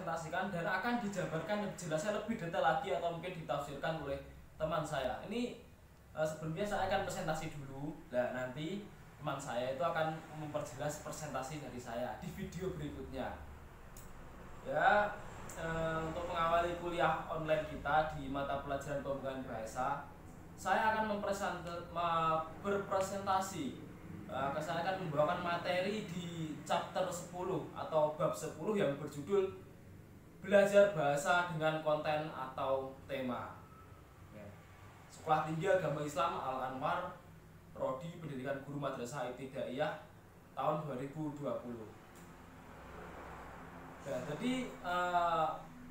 presentasikan dan akan dijabarkan jelasnya lebih detail lagi atau mungkin ditafsirkan oleh teman saya. Ini sebelumnya saya akan presentasi dulu. Nah, nanti teman saya itu akan memperjelas presentasi dari saya di video berikutnya. Ya, untuk mengawali kuliah online kita di mata pelajaran pembukaan bahasa, saya akan berpresentasi. Saya akan membawakan materi di chapter 10 atau bab 10 yang berjudul Belajar Bahasa dengan Konten atau Tema. Sekolah Tinggi Agama Islam Al-Anwar, Prodi Pendidikan Guru Madrasah Ibtidaiyah tahun 2020. Ya, jadi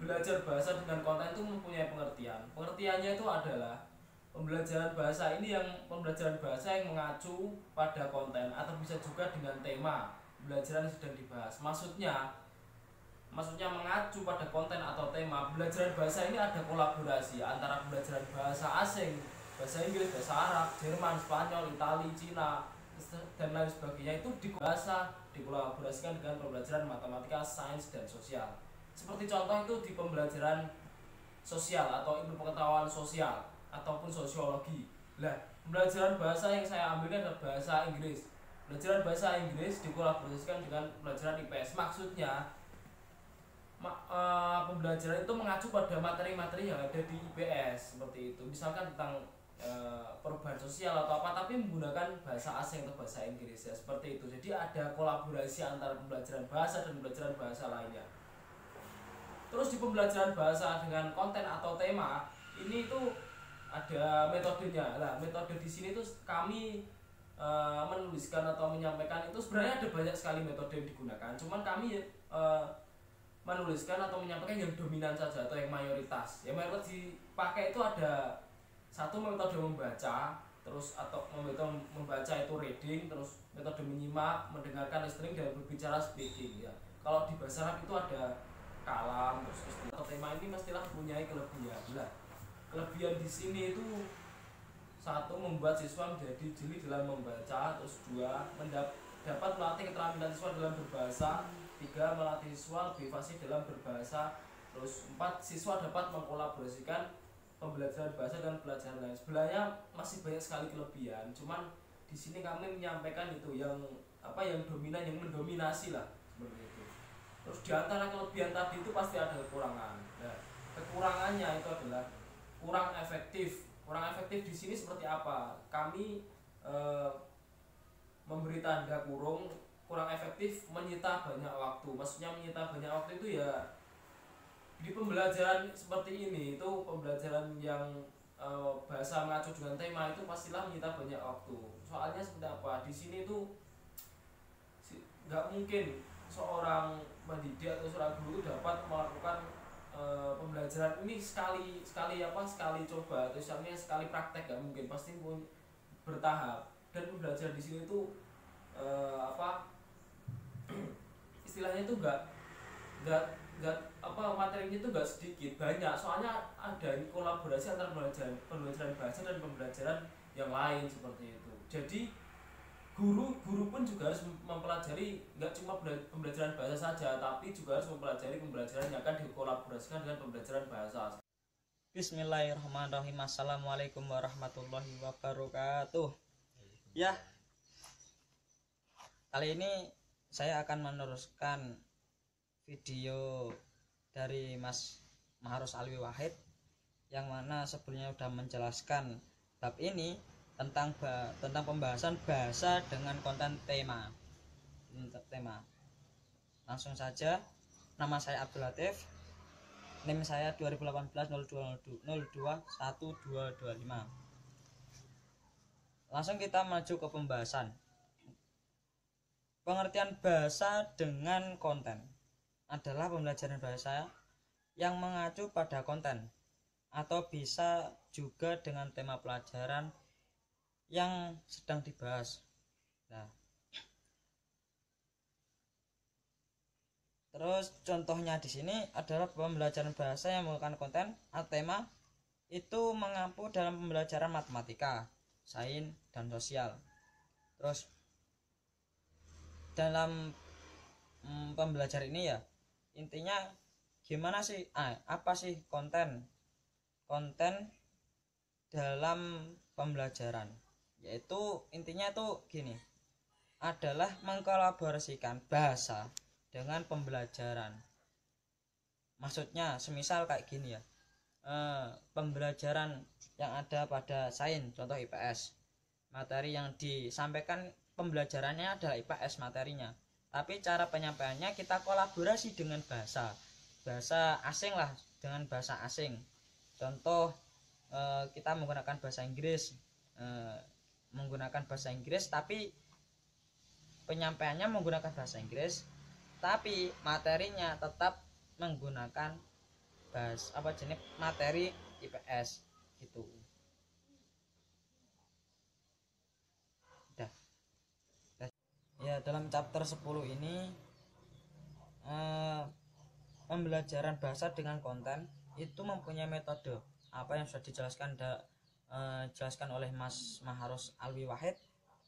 belajar bahasa dengan konten itu mempunyai pengertian. Pengertiannya itu adalah pembelajaran bahasa ini pembelajaran bahasa yang mengacu pada konten atau bisa juga dengan tema pembelajaran yang sedang dibahas. Maksudnya mengacu pada konten atau tema. Pembelajaran bahasa ini ada kolaborasi antara pembelajaran bahasa asing, bahasa Inggris, bahasa Arab, Jerman, Spanyol, Itali, Cina, dan lain sebagainya itu dikolaborasikan dengan pembelajaran matematika, sains, dan sosial. Seperti contoh itu di pembelajaran sosial atau ilmu pengetahuan sosial ataupun sosiologi. Nah, pembelajaran bahasa yang saya ambilkan adalah bahasa Inggris. Pembelajaran bahasa Inggris dikolaborasikan dengan pembelajaran IPS. Maksudnya pembelajaran itu mengacu pada materi-materi yang ada di IPS seperti itu. Misalkan tentang perubahan sosial atau apa, tapi menggunakan bahasa asing atau bahasa Inggris ya, seperti itu. Jadi ada kolaborasi antara pembelajaran bahasa dan pembelajaran bahasa lainnya. Terus di pembelajaran bahasa dengan konten atau tema ini itu ada metodenya. Nah, metode di sini tuh kami menuliskan atau menyampaikan itu sebenarnya ada banyak sekali metode yang digunakan. Cuman kami menuliskan atau menyampaikan yang dominan saja atau yang mayoritas. Yang mayoritas dipakai itu ada satu metode membaca, terus atau metode membaca itu reading, terus metode menyimak, mendengarkan listening, dan berbicara speaking ya. Kalau di bahasa Arab itu ada kalam, terus istilah atau tema ini mestilah mempunyai kelebihan. Nah, kelebihan di sini itu satu, membuat siswa menjadi jeli dalam membaca, terus dua, dapat melatih keterampilan siswa dalam berbahasa, tiga, melatih siswa lebih fasih dalam berbahasa, terus empat, siswa dapat mengkolaborasikan pembelajaran bahasa dan pelajaran lain. Sebenarnya masih banyak sekali kelebihan, cuman di sini kami menyampaikan itu yang dominan, yang mendominasi lah seperti itu. Terus di antara kelebihan tadi itu pasti ada kekurangan. Nah, kekurangannya itu adalah kurang efektif. Kurang efektif di sini seperti apa? Kami memberi tanda kurang efektif, menyita banyak waktu. Maksudnya menyita banyak waktu itu ya di pembelajaran seperti ini, itu pembelajaran yang bahasa mengacu dengan tema itu pastilah menyita banyak waktu. Soalnya seperti apa? Di sini itu nggak mungkin seorang pendidik atau seorang guru itu dapat melakukan pembelajaran ini sekali coba atau misalnya sekali praktek, nggak mungkin, pasti pun bertahap. Dan pembelajaran di sini itu istilahnya itu enggak materinya itu enggak sedikit, banyak. Soalnya ada kolaborasi antara pembelajaran bahasa dan pembelajaran yang lain seperti itu. Jadi guru pun juga harus mempelajari nggak cuma pembelajaran bahasa saja, tapi juga harus mempelajari pembelajaran yang akan dikolaborasikan dengan pembelajaran bahasa. Bismillahirrahmanirrahim. Assalamualaikum warahmatullahi wabarakatuh. Ya, kali ini saya akan meneruskan video dari Mas Maharus Alwi Wahid, yang mana sebelumnya sudah menjelaskan bab ini tentang pembahasan bahasa dengan konten tema. Langsung saja, nama saya Abdul Latif, NIM saya 2018-02-1225. Langsung kita maju ke pembahasan. Pengertian bahasa dengan konten adalah pembelajaran bahasa yang mengacu pada konten, atau bisa juga dengan tema pelajaran yang sedang dibahas. Nah, terus contohnya di sini adalah pembelajaran bahasa yang menggunakan konten atau tema itu mengampu dalam pembelajaran matematika, sains, dan sosial. Terus dalam pembelajaran ini ya intinya gimana sih apa sih konten dalam pembelajaran, yaitu intinya tuh gini, adalah mengkolaborasikan bahasa dengan pembelajaran. Maksudnya semisal kayak gini ya, pembelajaran yang ada pada sains, contoh IPS, materi yang disampaikan pembelajarannya adalah IPS materinya, tapi cara penyampaiannya kita kolaborasi dengan bahasa asing lah, dengan bahasa asing. Contoh kita menggunakan bahasa Inggris, tapi penyampaiannya menggunakan bahasa Inggris, tapi materinya tetap menggunakan materi IPS gitu. Udah. Ya, dalam chapter 10 ini pembelajaran bahasa dengan konten itu mempunyai metode apa yang sudah dijelaskan oleh Mas Maharus Alwi Wahid.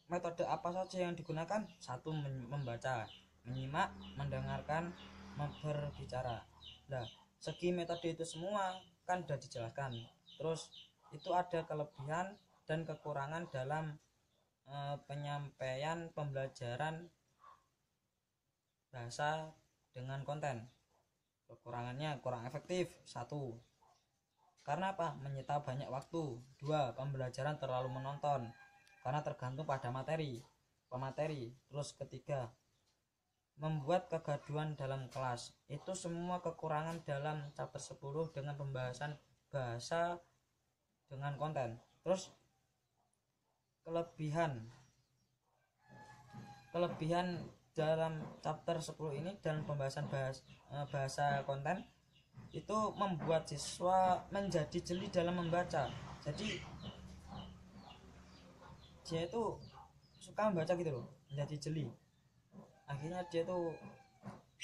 Metode apa saja yang digunakan? 1. Membaca, menyimak, mendengarkan, berbicara. Nah, segi metode itu semua kan sudah dijelaskan. Terus itu ada kelebihan dan kekurangan dalam penyampaian pembelajaran bahasa dengan konten. Kekurangannya kurang efektif. 1. Karena apa? Menyita banyak waktu. 2. Pembelajaran terlalu menonton karena tergantung pada pemateri. Terus 3. Membuat kegaduhan dalam kelas. Itu semua kekurangan dalam chapter 10 dengan pembahasan bahasa dengan konten. Terus kelebihan dalam chapter 10 ini dalam pembahasan bahasa konten itu membuat siswa menjadi jeli dalam membaca. Jadi dia itu suka membaca gitu loh, menjadi jeli. Akhirnya dia tuh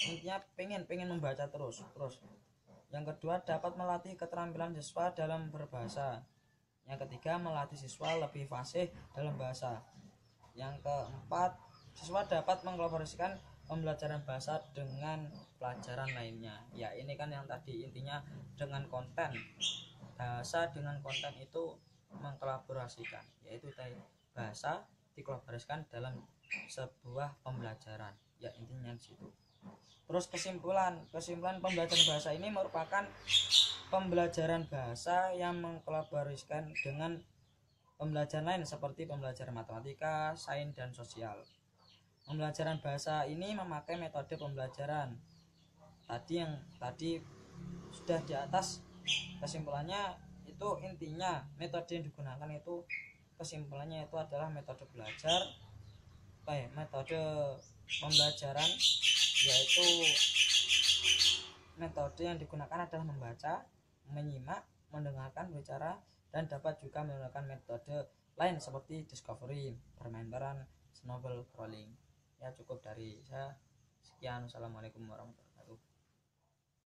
intinya pengen membaca terus. Yang kedua, dapat melatih keterampilan siswa dalam berbahasa. Yang ketiga, melatih siswa lebih fasih dalam bahasa. Yang keempat, siswa dapat mengkolaborasikan pembelajaran bahasa dengan pelajaran lainnya. Ya, ini kan yang tadi intinya dengan konten. Bahasa dengan konten itu mengkolaborasikan, yaitu bahasa dikolaborasikan dalam sebuah pembelajaran. Ya, intinya di situ. Terus kesimpulan pembelajaran bahasa ini merupakan pembelajaran bahasa yang mengkolaborasikan dengan pembelajaran lain seperti pembelajaran matematika, sains, dan sosial. Pembelajaran bahasa ini memakai metode pembelajaran tadi sudah di atas. Kesimpulannya itu intinya metode yang digunakan itu kesimpulannya itu adalah metode pembelajaran, yaitu metode yang digunakan adalah membaca, menyimak, mendengarkan, berbicara, dan dapat juga menggunakan metode lain seperti discovery, bermain peran, snowball crawling. Ya, cukup dari saya. Sekian. Assalamualaikum warahmatullahi wabarakatuh.